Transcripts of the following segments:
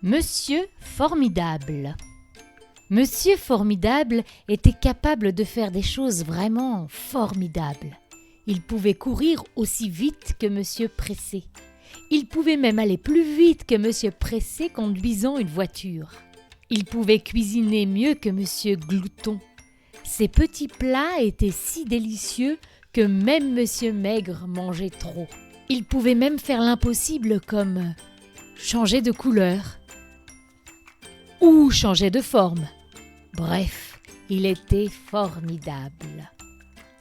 Monsieur Formidable. Monsieur Formidable était capable de faire des choses vraiment formidables. Il pouvait courir aussi vite que Monsieur Pressé. Il pouvait même aller plus vite que Monsieur Pressé conduisant une voiture. Il pouvait cuisiner mieux que Monsieur Glouton. Ses petits plats étaient si délicieux que même Monsieur Maigre mangeait trop. Il pouvait même faire l'impossible comme changer de couleur ou changer de forme. Bref, il était formidable.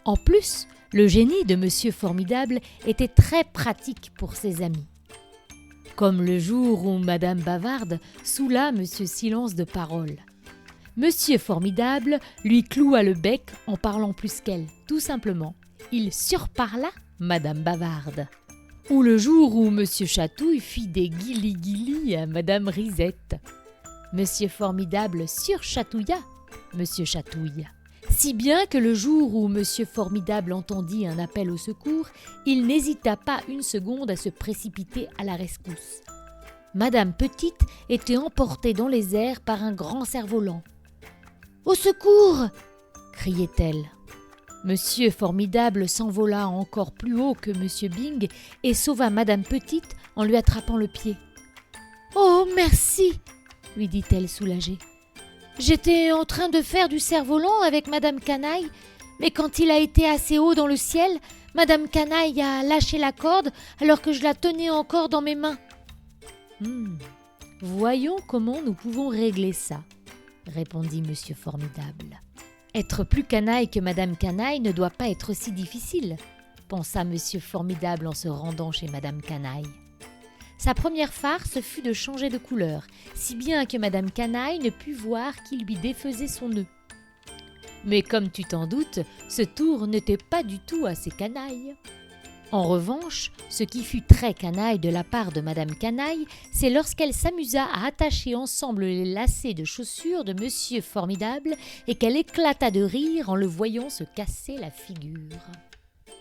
En plus, le génie de Monsieur Formidable était très pratique pour ses amis. Comme le jour où Madame Bavarde saoula Monsieur Silence de parole. Monsieur Formidable lui cloua le bec en parlant plus qu'elle, tout simplement. Il surparla Madame Bavarde. Ou le jour où Monsieur Chatouille fit des guilis-guilis à Madame Risette. Monsieur Formidable surchatouilla Monsieur Chatouille. Si bien que le jour où Monsieur Formidable entendit un appel au secours, il n'hésita pas une seconde à se précipiter à la rescousse. Madame Petite était emportée dans les airs par un grand cerf-volant. « Au secours !» criait-elle. Monsieur Formidable s'envola encore plus haut que Monsieur Bing et sauva Madame Petite en lui attrapant le pied. « Oh, merci !» lui dit-elle soulagée. « J'étais en train de faire du cerf-volant avec Madame Canaille, mais quand il a été assez haut dans le ciel, Madame Canaille a lâché la corde alors que je la tenais encore dans mes mains. » Voyons comment nous pouvons régler ça, répondit Monsieur Formidable. Être plus canaille que Madame Canaille ne doit pas être si difficile, pensa Monsieur Formidable en se rendant chez Madame Canaille. Sa première farce fut de changer de couleur, si bien que Madame Canaille ne put voir qui lui défaisait son nœud. Mais comme tu t'en doutes, ce tour n'était pas du tout assez canaille. En revanche, ce qui fut très canaille de la part de Madame Canaille, c'est lorsqu'elle s'amusa à attacher ensemble les lacets de chaussures de Monsieur Formidable et qu'elle éclata de rire en le voyant se casser la figure.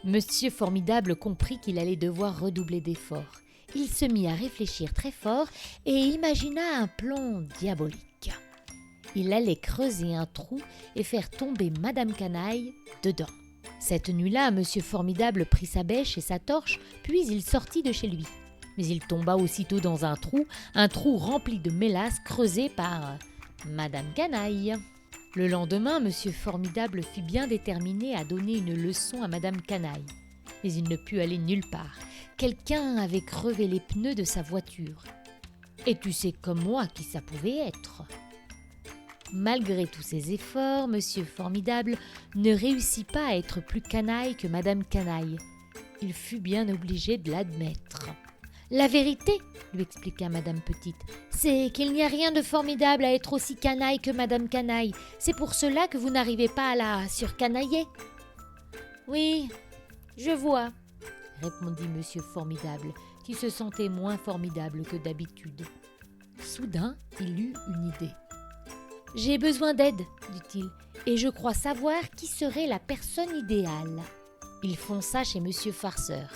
Monsieur Formidable comprit qu'il allait devoir redoubler d'efforts. Il se mit à réfléchir très fort et imagina un plan diabolique. Il allait creuser un trou et faire tomber Madame Canaille dedans. Cette nuit-là, Monsieur Formidable prit sa bêche et sa torche, puis il sortit de chez lui. Mais il tomba aussitôt dans un trou rempli de mélasse creusé par Madame Canaille. Le lendemain, Monsieur Formidable fut bien déterminé à donner une leçon à Madame Canaille. Mais il ne put aller nulle part. Quelqu'un avait crevé les pneus de sa voiture. Et tu sais comme moi qui ça pouvait être. Malgré tous ses efforts, Monsieur Formidable ne réussit pas à être plus canaille que Madame Canaille. Il fut bien obligé de l'admettre. « La vérité, lui expliqua Madame Petite, c'est qu'il n'y a rien de formidable à être aussi canaille que Madame Canaille. C'est pour cela que vous n'arrivez pas à la surcanailler. »« Oui, je vois, » répondit Monsieur Formidable, qui se sentait moins formidable que d'habitude. Soudain, il eut une idée. « J'ai besoin d'aide, dit-il, et je crois savoir qui serait la personne idéale. » Il fonça chez Monsieur Farceur.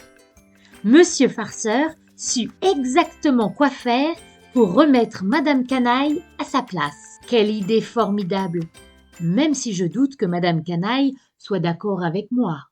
Monsieur Farceur sut exactement quoi faire pour remettre Madame Canaille à sa place. Quelle idée formidable! Même si je doute que Madame Canaille soit d'accord avec moi.